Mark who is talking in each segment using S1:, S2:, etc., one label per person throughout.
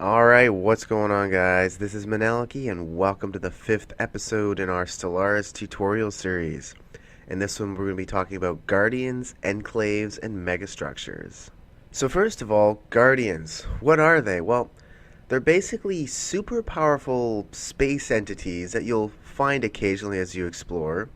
S1: Alright, what's going on, guys? This is Manaliki, and welcome to the 5th episode in our Stellaris tutorial series. In this one, we're going to be talking about Guardians, Enclaves, and Megastructures. So first of all, Guardians. What are they? Well, they're basically super powerful space entities that you'll find occasionally as you explore.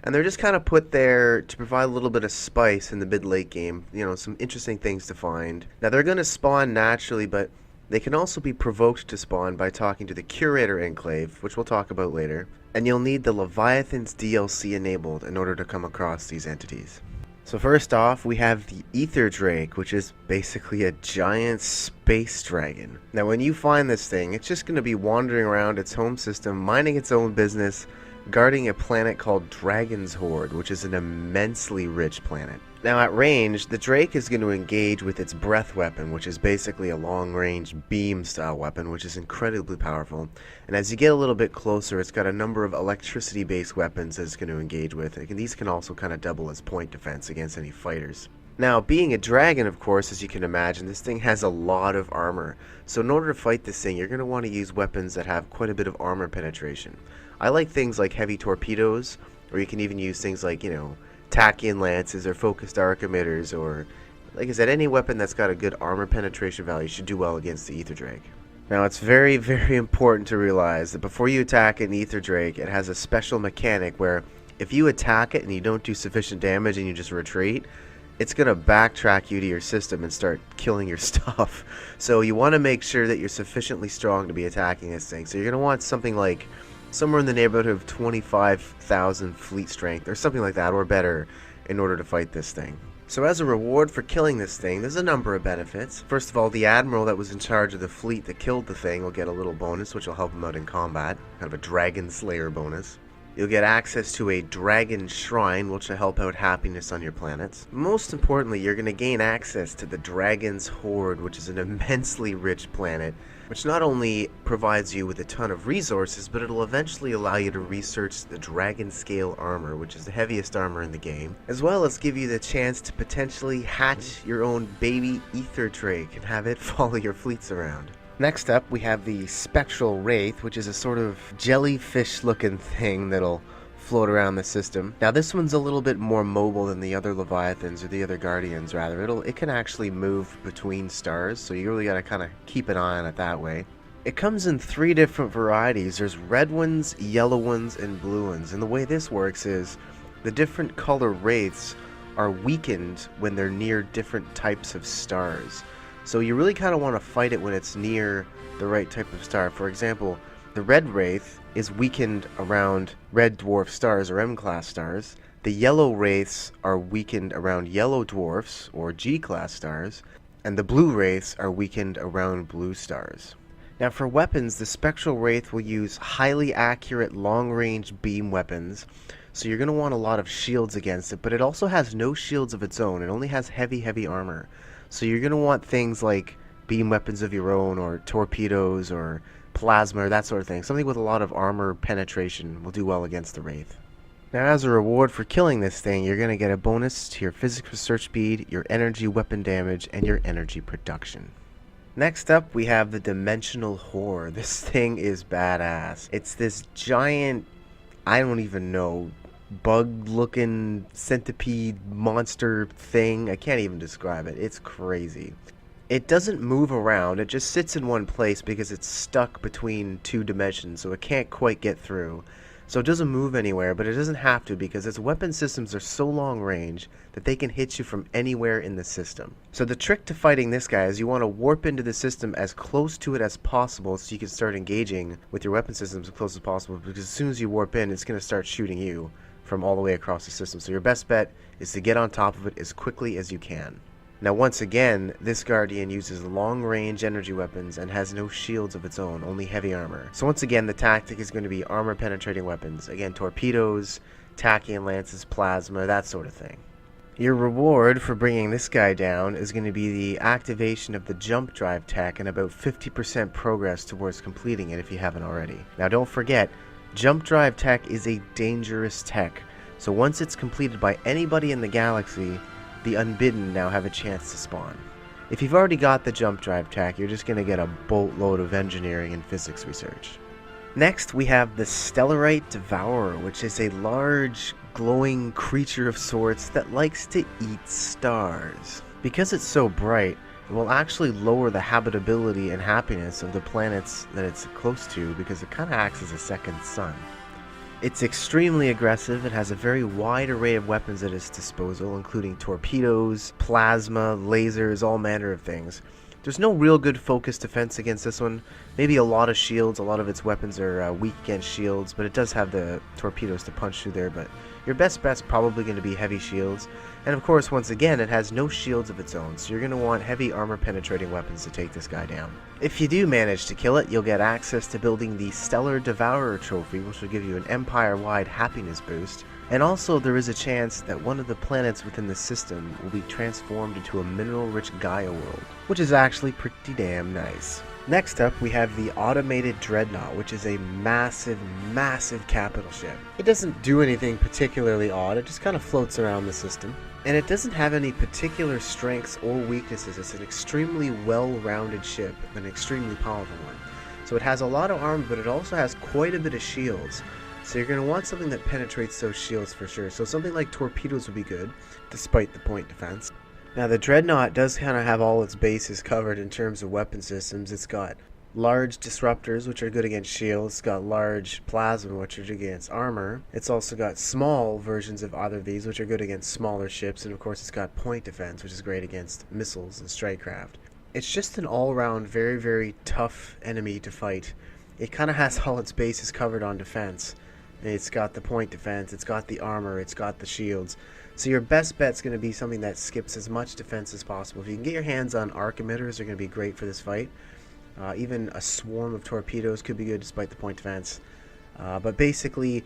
S1: And they're just kind of put there to provide a little bit of spice in the mid-late game. You know, some interesting things to find. Now, they're going to spawn naturally, but they can also be provoked to spawn by talking to the Curator Enclave, which we'll talk about later. And you'll need the Leviathans DLC enabled in order to come across these entities. So first off, we have the Ether Drake, which is basically a giant space dragon. Now when you find this thing, it's just going to be wandering around its home system, minding its own business, guarding a planet called Dragon's Horde, which is an immensely rich planet. Now at range, the Drake is going to engage with its breath weapon, which is basically a long-range beam-style weapon, which is incredibly powerful. And as you get a little bit closer, it's got a number of electricity-based weapons that it's going to engage with. And these can also kind of double as point defense against any fighters. Now, being a dragon, of course, as you can imagine, this thing has a lot of armor. So in order to fight this thing, you're going to want to use weapons that have quite a bit of armor penetration. I like things like heavy torpedoes, or you can even use things like, Tachyon lances or focused arc emitters, or, like I said, any weapon that's got a good armor penetration value should do well against the Ether Drake. Now, it's very, very important to realize that before you attack an Ether Drake, it has a special mechanic where if you attack it and you don't do sufficient damage and you just retreat, it's going to backtrack you to your system and start killing your stuff. So you want to make sure that you're sufficiently strong to be attacking this thing. So you're going to want something like somewhere in the neighborhood of 25,000 fleet strength or something like that, or better, in order to fight this thing. So as a reward for killing this thing, there's a number of benefits. First of all, the admiral that was in charge of the fleet that killed the thing will get a little bonus, which will help him out in combat, kind of a dragon slayer bonus. You'll get access to a dragon shrine, which will help out happiness on your planets. Most importantly, you're going to gain access to the Dragon's Horde, which is an immensely rich planet, which not only provides you with a ton of resources, but it'll eventually allow you to research the dragon scale armor, which is the heaviest armor in the game, as well as give you the chance to potentially hatch your own baby Ether Drake and have it follow your fleets around. Next up, we have the Spectral Wraith, which is a sort of jellyfish-looking thing that'll float around the system. Now, this one's a little bit more mobile than the other Leviathans, or the other Guardians, rather. It can actually move between stars, so you really gotta kind of keep an eye on it that way. It comes in 3 different varieties. There's red ones, yellow ones, and blue ones. And the way this works is the different color wraiths are weakened when they're near different types of stars. So you really kind of want to fight it when it's near the right type of star. For example, the red wraith is weakened around red dwarf stars or M-class stars. The yellow wraiths are weakened around yellow dwarfs or G-class stars. And the blue wraiths are weakened around blue stars. Now for weapons, the Spectral Wraith will use highly accurate long-range beam weapons. So you're going to want a lot of shields against it, but it also has no shields of its own. It only has heavy armor. So you're going to want things like beam weapons of your own, or torpedoes, or plasma, or that sort of thing. Something with a lot of armor penetration will do well against the Wraith. Now as a reward for killing this thing, you're going to get a bonus to your physics research speed, your energy weapon damage, and your energy production. Next up, we have the Dimensional Whore. This thing is badass. It's this giant, I don't even know, bug-looking centipede monster thing. I can't even describe it. It's crazy. It doesn't move around. It just sits in one place because it's stuck between 2 dimensions, so it can't quite get through. So it doesn't move anywhere, but it doesn't have to because its weapon systems are so long range that they can hit you from anywhere in the system. So the trick to fighting this guy is you want to warp into the system as close to it as possible so you can start engaging with your weapon systems as close as possible, because as soon as you warp in, it's going to start shooting you from all the way across the system. So your best bet is to get on top of it as quickly as you can. Now once again, this Guardian uses long-range energy weapons and has no shields of its own, only heavy armor. So once again, the tactic is going to be armor-penetrating weapons. Again, torpedoes, Tachyon lances, plasma, that sort of thing. Your reward for bringing this guy down is going to be the activation of the jump drive tech and about 50% progress towards completing it if you haven't already. Now don't forget, jump drive tech is a dangerous tech, so once it's completed by anybody in the galaxy, the unbidden now have a chance to spawn. If you've already got the jump drive tech, you're just going to get a boatload of engineering and physics research. Next, we have the Stellarite Devourer, which is a large, glowing creature of sorts that likes to eat stars. Because it's so bright, it will actually lower the habitability and happiness of the planets that it's close to, because it kind of acts as a second sun. It's extremely aggressive and has a very wide array of weapons at its disposal, including torpedoes, plasma, lasers, all manner of things. There's no real good focused defense against this one. Maybe a lot of shields. A lot of its weapons are weak against shields, but it does have the torpedoes to punch through there. But your best bet's probably going to be heavy shields. And of course, once again, it has no shields of its own, so you're going to want heavy armor penetrating weapons to take this guy down. If you do manage to kill it, you'll get access to building the Stellar Devourer trophy, which will give you an empire-wide happiness boost. And also, there is a chance that one of the planets within the system will be transformed into a mineral-rich Gaia world, which is actually pretty damn nice. Next up, we have the Automated Dreadnought, which is a massive, massive capital ship. It doesn't do anything particularly odd, it just kind of floats around the system. And it doesn't have any particular strengths or weaknesses. It's an extremely well-rounded ship, an extremely powerful one. So it has a lot of armor, but it also has quite a bit of shields. So you're going to want something that penetrates those shields for sure. So something like torpedoes would be good, despite the point defense. Now the Dreadnought does kind of have all its bases covered in terms of weapon systems. It's got large disruptors, which are good against shields. It's got large plasma, which are good against armor. It's also got small versions of either of these, which are good against smaller ships. And of course it's got point defense, which is great against missiles and strike craft. It's just an all-around very, very tough enemy to fight. It kind of has all its bases covered on defense. It's got the point defense, it's got the armor, it's got the shields. So your best bet's going to be something that skips as much defense as possible. If you can get your hands on arc emitters, they're going to be great for this fight. Even a swarm of torpedoes could be good despite the point defense. But basically,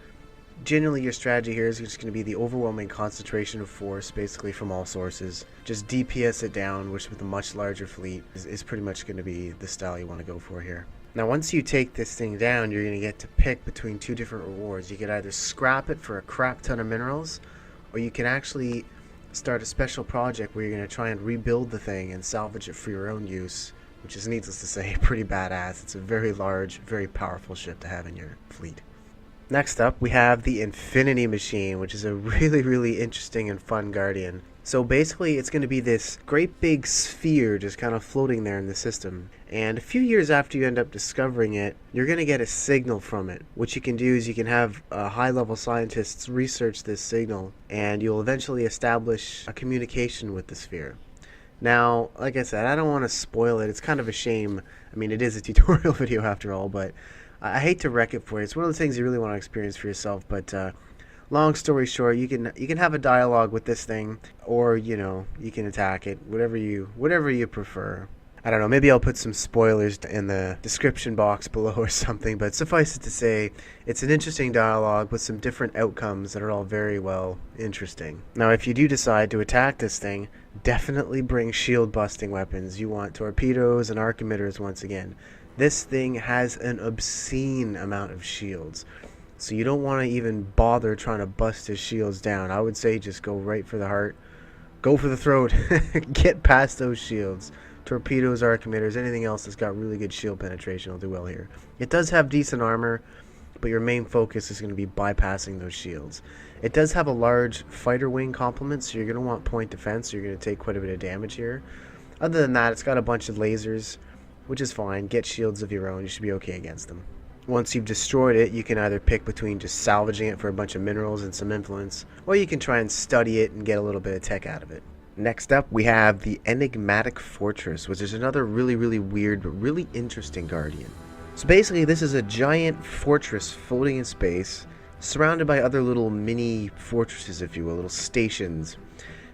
S1: generally your strategy here is just going to be the overwhelming concentration of force, basically from all sources. Just DPS it down, which with a much larger fleet is pretty much going to be the style you want to go for here. Now once you take this thing down, you're going to get to pick between two different rewards. You could either scrap it for a crap ton of minerals, or you can actually start a special project where you're going to try and rebuild the thing and salvage it for your own use, which is, needless to say, pretty badass. It's a very large, very powerful ship to have in your fleet. Next up, we have the Infinity Machine, which is a really, really interesting and fun Guardian. So basically, it's going to be this great big sphere just kind of floating there in the system. And a few years after you end up discovering it, you're going to get a signal from it. What you can do is you can have high-level scientists research this signal, and you'll eventually establish a communication with the sphere. Now, like I said, I don't want to spoil it. It's kind of a shame. I mean, it is a tutorial video after all, but I hate to wreck it for you. It's one of the things you really want to experience for yourself, but long story short, you can have a dialogue with this thing, or you can attack it, whatever you prefer. I don't know, maybe I'll put some spoilers in the description box below or something, but suffice it to say, it's an interesting dialogue with some different outcomes that are all very well interesting. Now, if you do decide to attack this thing, definitely bring shield busting weapons. You want torpedoes and arc emitters once again. This thing has an obscene amount of shields. So you don't want to even bother trying to bust his shields down. I would say just go right for the heart. Go for the throat. Get past those shields. Torpedoes, arc emitters, anything else that's got really good shield penetration will do well here. It does have decent armor, but your main focus is going to be bypassing those shields. It does have a large fighter wing complement, so you're going to want point defense, so you're going to take quite a bit of damage here. Other than that, it's got a bunch of lasers, which is fine. Get shields of your own, you should be okay against them. Once you've destroyed it, you can either pick between just salvaging it for a bunch of minerals and some influence, or you can try and study it and get a little bit of tech out of it. Next up, we have the Enigmatic Fortress, which is another really, really weird but really interesting Guardian. So basically, this is a giant fortress floating in space, surrounded by other little mini fortresses, if you will, little stations.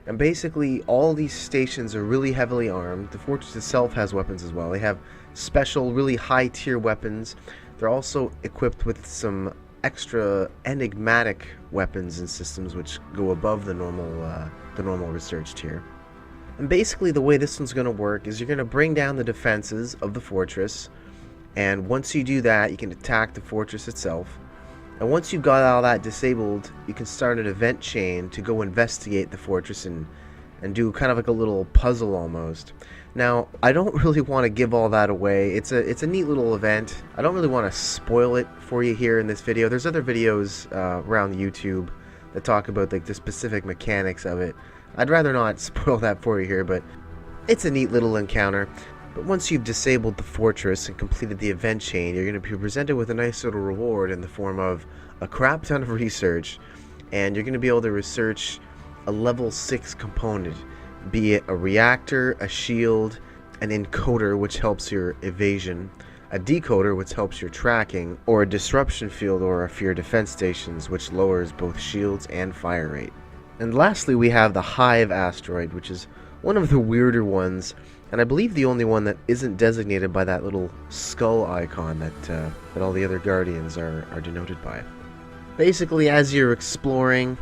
S1: And basically, all these stations are really heavily armed. The fortress itself has weapons as well. They have special, really high-tier weapons. They're also equipped with some extra enigmatic weapons and systems which go above the normal research tier. And basically the way this one's going to work is you're going to bring down the defenses of the fortress, and once you do that, you can attack the fortress itself. And once you've got all that disabled, you can start an event chain to go investigate the fortress and and do kind of like a little puzzle almost. Now, I don't really want to give all that away. It's a neat little event. I don't really want to spoil it for you here in this video. There's other videos around YouTube that talk about like the specific mechanics of it. I'd rather not spoil that for you here, but it's a neat little encounter. But once you've disabled the fortress and completed the event chain, you're going to be presented with a nice little reward in the form of a crap ton of research, and you're going to be able to research a level 6 component, be it a reactor, a shield, an encoder which helps your evasion, a decoder which helps your tracking, or a disruption field or a fear defense stations which lowers both shields and fire rate. And lastly, we have the Hive asteroid, which is one of the weirder ones, and I believe the only one that isn't designated by that little skull icon that all the other Guardians are denoted by. Basically, as you're exploring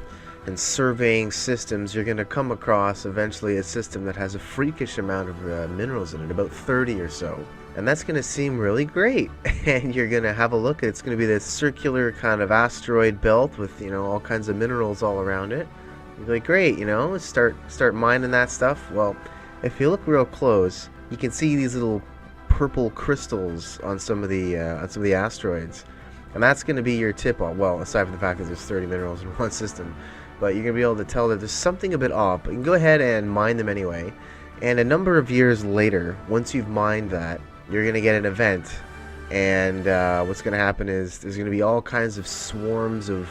S1: and surveying systems, you're going to come across eventually a system that has a freakish amount of minerals in it, about 30 or so. And that's going to seem really great. And you're going to have a look at it. It's going to be this circular kind of asteroid belt with, you know, all kinds of minerals all around it. You'll be like, great, you know, let's start mining that stuff. Well, if you look real close, you can see these little purple crystals on some of the asteroids. And that's going to be your tip-off. Well, aside from the fact that there's 30 minerals in one system. But you're going to be able to tell that there's something a bit off. But you can go ahead and mine them anyway. And a number of years later, once you've mined that, you're going to get an event. And what's going to happen is there's going to be all kinds of swarms of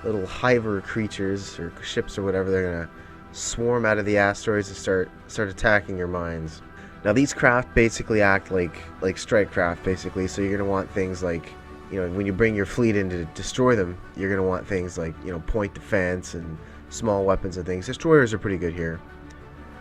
S1: little hiver creatures or ships or whatever. They're going to swarm out of the asteroids and start attacking your mines. Now these craft basically act like strike craft basically. So you're going to want things like, you know, when you bring your fleet in to destroy them, you're going to want things like, you know, point defense and small weapons and things. Destroyers are pretty good here.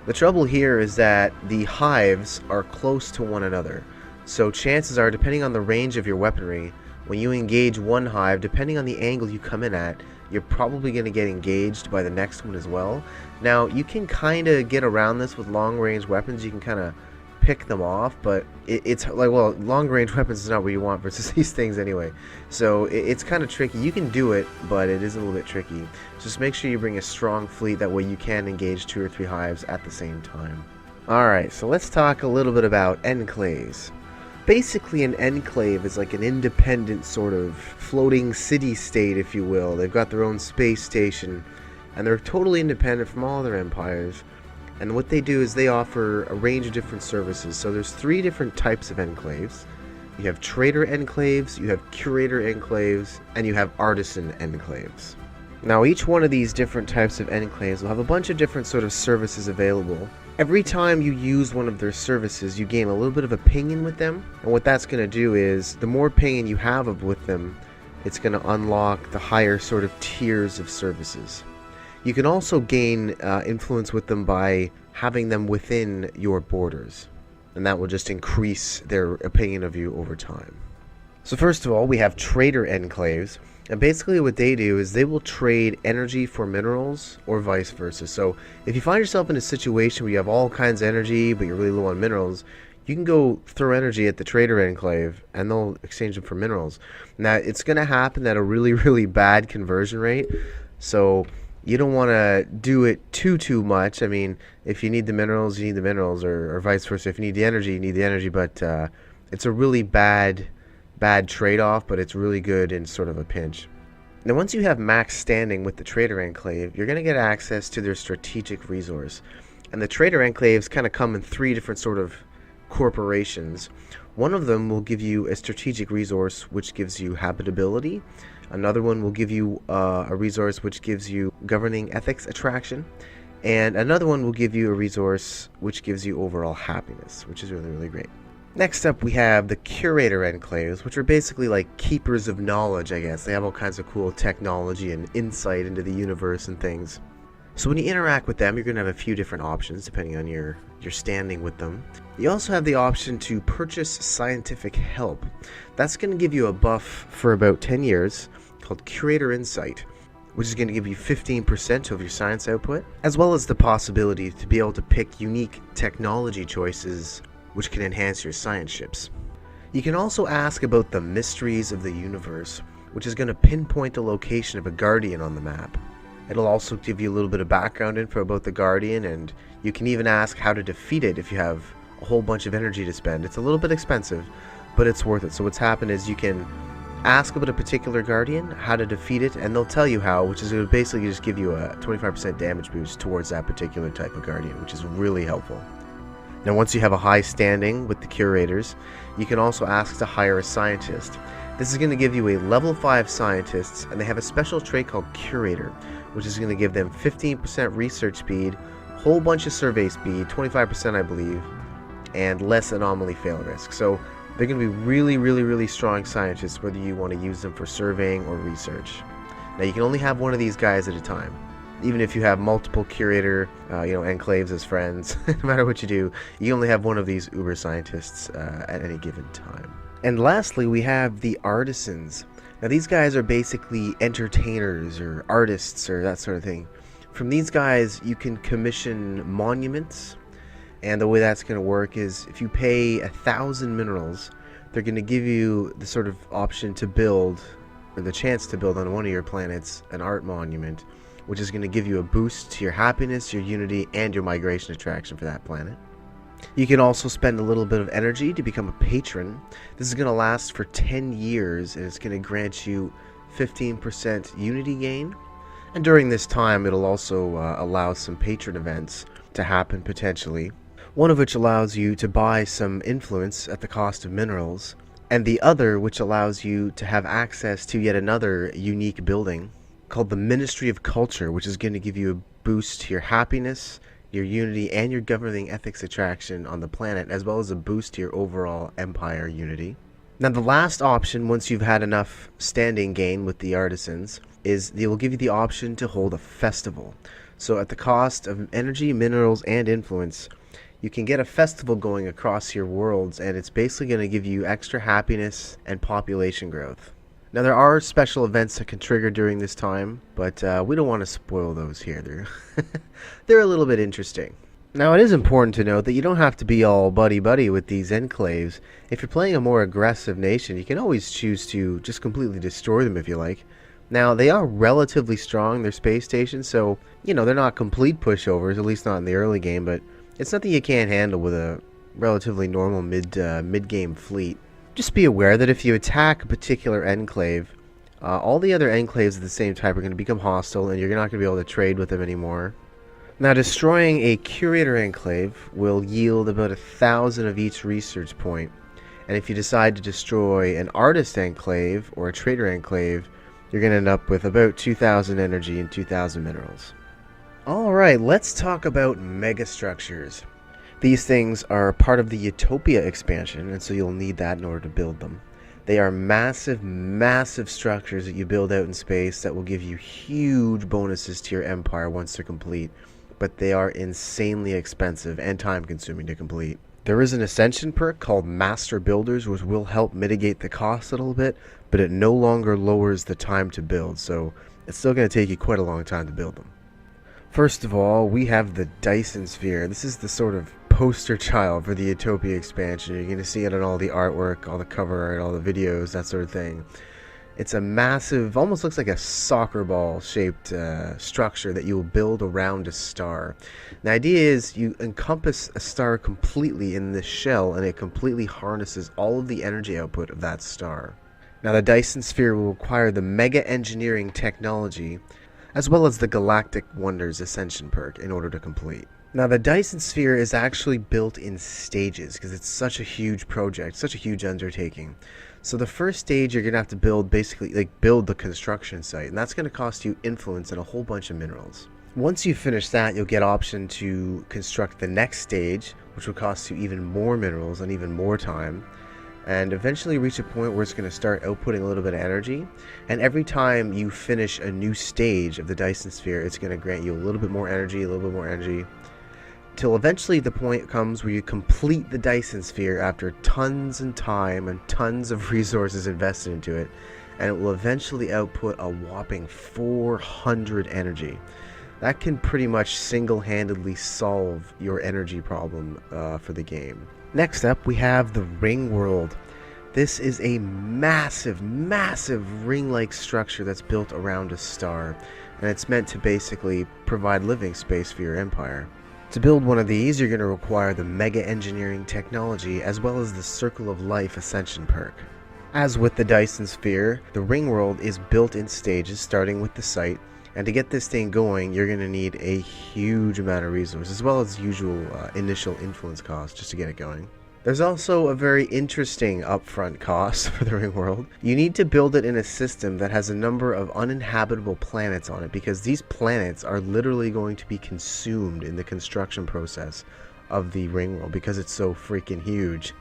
S1: The trouble here is that the hives are close to one another. So chances are, depending on the range of your weaponry, when you engage one hive, depending on the angle you come in at, you're probably going to get engaged by the next one as well. Now, you can kind of get around this with long-range weapons. You can kind of pick them off, but it's like, well, long-range weapons is not what you want versus these things anyway. So it's kind of tricky. You can do it, but it is a little bit tricky. Just make sure you bring a strong fleet. That way you can engage 2 or 3 hives at the same time. Alright, so let's talk a little bit about enclaves. Basically, an enclave is like an independent sort of floating city-state, if you will. They've got their own space station, and they're totally independent from all their empires. And what they do is they offer a range of different services. So there's 3 different types of enclaves. You have trader enclaves, you have curator enclaves, and you have artisan enclaves. Now each one of these different types of enclaves will have a bunch of different sort of services available. Every time you use one of their services, you gain a little bit of a ping-in with them. And what that's going to do is, the more ping-in you have with them, it's going to unlock the higher sort of tiers of services. You can also gain influence with them by having them within your borders. And that will just increase their opinion of you over time. So first of all, we have trader enclaves. And basically what they do is they will trade energy for minerals or vice versa. So if you find yourself in a situation where you have all kinds of energy but you're really low on minerals, you can go throw energy at the trader enclave and they'll exchange them for minerals. Now it's going to happen at a really, really bad conversion rate. So you don't want to do it too much. I mean, if you need the minerals, you need the minerals, or vice versa. If you need the energy, you need the energy. But it's a really bad trade-off, but it's really good in sort of a pinch. Now once you have max standing with the trader enclave, you're going to get access to their strategic resource. And the trader enclaves kind of come in 3 different sort of corporations. One of them will give you a strategic resource which gives you habitability. Another one will give you a resource which gives you governing ethics attraction. And another one will give you a resource which gives you overall happiness, which is really, really great. Next up, we have the curator enclaves, which are basically like keepers of knowledge, I guess. They have all kinds of cool technology and insight into the universe and things. So when you interact with them, you're going to have a few different options depending on your standing with them. You also have the option to purchase scientific help. That's going to give you a buff for about 10 years called Curator Insight, which is going to give you 15% of your science output, as well as the possibility to be able to pick unique technology choices which can enhance your science ships. You can also ask about the mysteries of the universe, which is going to pinpoint the location of a guardian on the map. It'll also give you a little bit of background info about the Guardian, and you can even ask how to defeat it if you have a whole bunch of energy to spend. It's a little bit expensive, but it's worth it. So what's happened is you can ask about a particular Guardian, how to defeat it, and they'll tell you how, which is going to basically just give you a 25% damage boost towards that particular type of Guardian, which is really helpful. Now, once you have a high standing with the curators, you can also ask to hire a scientist. This is going to give you a level 5 scientist, and they have a special trait called Curator, which is going to give them 15% research speed, whole bunch of survey speed, 25% I believe, and less anomaly fail risk. So they're going to be really strong scientists, whether you want to use them for surveying or research. Now, you can only have one of these guys at a time. Even if you have multiple curator, enclaves as friends, no matter what you do, you only have one of these uber scientists at any given time. And lastly, we have the artisans. Now, these guys are basically entertainers or artists or that sort of thing. From these guys, you can commission monuments, and the way that's going to work is if you pay 1,000 minerals, they're going to give you the sort of option to build, or the chance to build on one of your planets, an art monument, which is going to give you a boost to your happiness, your unity, and your migration attraction for that planet. You can also spend a little bit of energy to become a patron. This is going to last for 10 years, and it's going to grant you 15% unity gain. And during this time, it'll also allow some patron events to happen potentially. One of which allows you to buy some influence at the cost of minerals, and the other which allows you to have access to yet another unique building called the Ministry of Culture, which is going to give you a boost to your happiness, your unity, and your governing ethics attraction on the planet, as well as a boost to your overall empire unity. Now, the last option, once you've had enough standing gain with the artisans, is they will give you the option to hold a festival. So at the cost of energy, minerals, and influence, you can get a festival going across your worlds, and it's basically going to give you extra happiness and population growth. Now, there are special events that can trigger during this time, but we don't want to spoil those here. They're a little bit interesting. Now, it is important to note that you don't have to be all buddy-buddy with these enclaves. If you're playing a more aggressive nation, you can always choose to just completely destroy them if you like. Now, they are relatively strong, they're space stations, so, they're not complete pushovers, at least not in the early game, but it's nothing you can't handle with a relatively normal mid-game fleet. Just be aware that if you attack a particular enclave, all the other enclaves of the same type are going to become hostile, and you're not going to be able to trade with them anymore. Now, destroying a curator enclave will yield about 1,000 of each research point, and if you decide to destroy an artist enclave or a trader enclave, you're going to end up with about 2,000 energy and 2,000 minerals. Alright, let's talk about megastructures. These things are part of the Utopia expansion, and so you'll need that in order to build them. They are massive structures that you build out in space that will give you huge bonuses to your empire once they're complete, but they are insanely expensive and time-consuming to complete. There is an ascension perk called Master Builders, which will help mitigate the cost a little bit, but it no longer lowers the time to build, so it's still going to take you quite a long time to build them. First of all, we have the Dyson Sphere. This is the sort of poster child for the Utopia expansion. You're going to see it in all the artwork, all the cover art, all the videos, that sort of thing. It's a massive, almost looks like a soccer ball shaped structure that you will build around a star. The idea is you encompass a star completely in this shell, and it completely harnesses all of the energy output of that star. Now, the Dyson Sphere will require the Mega Engineering technology, as well as the Galactic Wonders Ascension perk in order to complete. Now, the Dyson Sphere is actually built in stages because it's such a huge project, such a huge undertaking. So the first stage you're going to have to build, basically, build the construction site, and that's going to cost you influence and a whole bunch of minerals. Once you finish that, you'll get option to construct the next stage, which will cost you even more minerals and even more time, and eventually reach a point where it's going to start outputting a little bit of energy. And every time you finish a new stage of the Dyson Sphere, it's going to grant you a little bit more energy, till eventually the point comes where you complete the Dyson Sphere after tons and time and tons of resources invested into it, and it will eventually output a whopping 400 energy. That can pretty much single-handedly solve your energy problem for the game. Next up, we have the Ring World. This is a massive ring-like structure that's built around a star. and it's meant to basically provide living space for your empire. To build one of these, you're going to require the Mega Engineering technology as well as the Circle of Life Ascension perk. As with the Dyson Sphere, the ring world is built in stages starting with the site, and to get this thing going, you're going to need a huge amount of resources as well as usual initial influence costs just to get it going. There's also a very interesting upfront cost for the ring world. You need to build it in a system that has a number of uninhabitable planets on it, because these planets are literally going to be consumed in the construction process of the ring world because it's so freaking huge.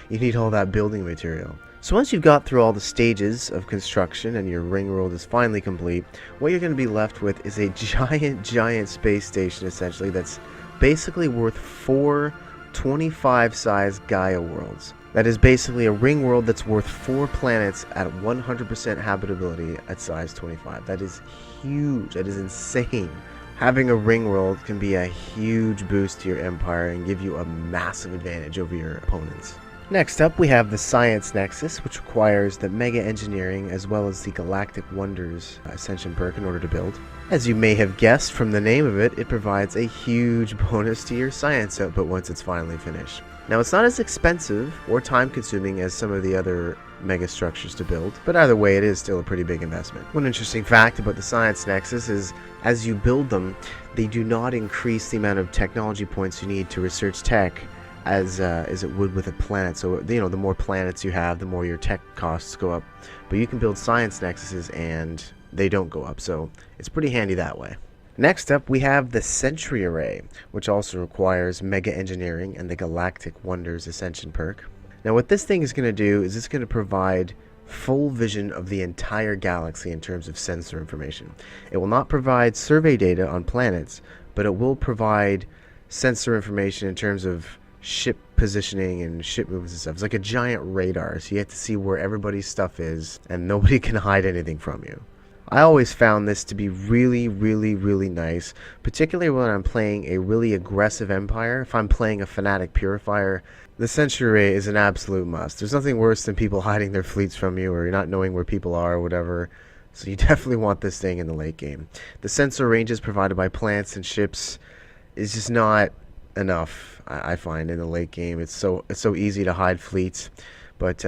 S1: You need all that building material. So once you've got through all the stages of construction and your ring world is finally complete, what you're going to be left with is a giant space station essentially that's basically worth 4 25-size Gaia worlds. That is basically a ring world that's worth 4 planets at 100% habitability at size 25. That is huge. That is insane. Having a ring world can be a huge boost to your empire and give you a massive advantage over your opponents. Next up, we have the Science Nexus, which requires the Mega Engineering as well as the Galactic Wonders Ascension perk in order to build. As you may have guessed from the name of it, it provides a huge bonus to your science output once it's finally finished. Now, it's not as expensive or time-consuming as some of the other Megastructures to build, but either way, it is still a pretty big investment. One interesting fact about the Science Nexus is, as you build them, they do not increase the amount of technology points you need to research tech as it would with a planet. So, you know, the more planets you have, the more your tech costs go up. But you can build Science Nexuses and they don't go up, so it's pretty handy that way. Next up, we have the Sentry Array, which also requires Mega Engineering and the Galactic Wonders Ascension perk. Now, what this thing is going to do is it's going to provide full vision of the entire galaxy in terms of sensor information. It will not provide survey data on planets, but it will provide sensor information in terms of ship positioning and ship movements and stuff. It's like a giant radar, so you have to see where everybody's stuff is, and nobody can hide anything from you. I always found this to be really nice, particularly when I'm playing a really aggressive empire. If I'm playing a Fanatic Purifier, the Sentry Array is an absolute must. There's nothing worse than people hiding their fleets from you, or you're not knowing where people are or whatever. So you definitely want this thing in the late game. The sensor ranges provided by plants and ships is just not enough, I find, in the late game. It's so easy to hide fleets, but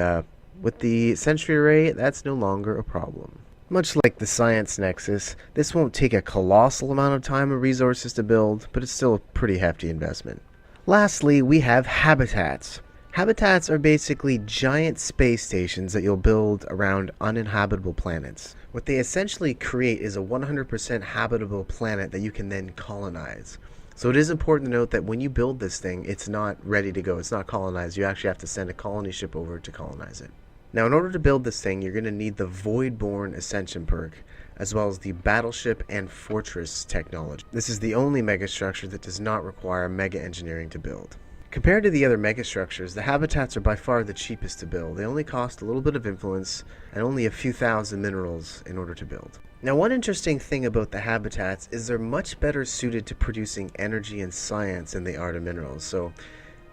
S1: with the Sentry Array, that's no longer a problem. Much like the Science Nexus, this won't take a colossal amount of time and resources to build, but it's still a pretty hefty investment. Lastly, we have habitats. Habitats are basically giant space stations that you'll build around uninhabitable planets. What they essentially create is a 100% habitable planet that you can then colonize. So it is important to note that when you build this thing, it's not ready to go. It's not colonized. You actually have to send a colony ship over to colonize it. Now, in order to build this thing, you're going to need the Voidborn Ascension perk, as well as the Battleship and Fortress technology. This is the only megastructure that does not require Mega Engineering to build. Compared to the other megastructures, the habitats are by far the cheapest to build. They only cost a little bit of influence and only a few thousand minerals in order to build. Now, one interesting thing about the habitats is they're much better suited to producing energy and science than they are to minerals. So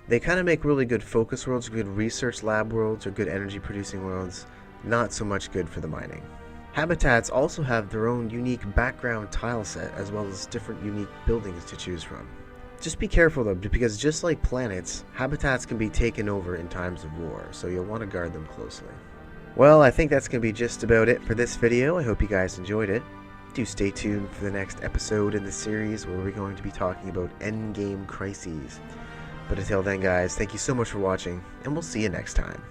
S1: they kind of make really good focus worlds, good research lab worlds, or good energy producing worlds. Not so much good for the mining. Habitats also have their own unique background tile set, as well as different unique buildings to choose from. Just be careful though, because just like planets, habitats can be taken over in times of war, so you'll want to guard them closely. Well, I think that's going to be just about it for this video. I hope you guys enjoyed it. Do stay tuned for the next episode in the series where we're going to be talking about endgame crises. But until then, guys, thank you so much for watching, and we'll see you next time.